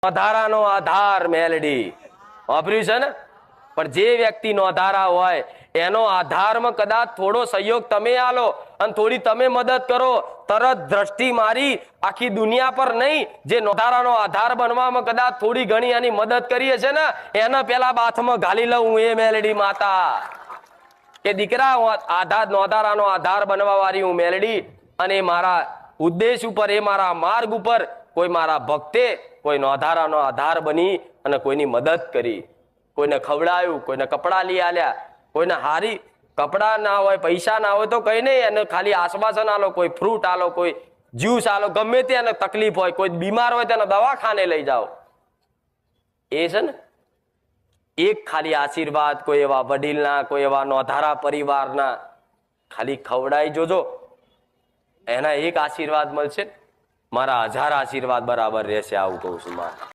નોધારાનો આધાર મેલડી વાપર્યું છે ને? પણ જે વ્યક્તિ નોધારા હોય એનો આધારમાં કદાચ થોડો સહયોગ તમે આલો અને થોડી તમે મદદ કરો, તરત દ્રષ્ટિ મારી આખી દુનિયા પર નહીં, જે નોધારાનો આધાર બનવામાં કદાચ થોડી ઘણી એની મદદ કરીએ છે ને એને પેલા બાથમાં ઘાલી લઉં હું, એ મેલડી માતા કે દીકરા આધાર નોધારાનો આધાર બનવા વાળી હું મેલડી, અને મારા ઉદ્દેશ ઉપર, એ મારા માર્ગ ઉપર કોઈ મારા ભક્તે કોઈ નોધારાનો આધાર બની અને કોઈની મદદ કરી, કોઈને ખવડાયું, કોઈને કપડાં લઈ આલ્યા, કોઈને હારી કપડાં ના હોય, પૈસા ના હોય તો કઈ નહીં, એને ખાલી આશ્વાસન આલો, કોઈ ફ્રૂટ આલો, કોઈ જ્યુસ આલો, ગમે તેને તકલીફ હોય, કોઈ બીમાર હોય તેને દવાખાને લઈ જાઓ, એ છે ને એક ખાલી આશીર્વાદ કોઈ એવા વડીલના, કોઈ એવા નોધારા પરિવારના ખાલી ખવડાઈ જોજો, એના એક આશીર્વાદ મળશે, મારા 1000 આશીર્વાદ બરાબર રહેશે, આવું કહું છું.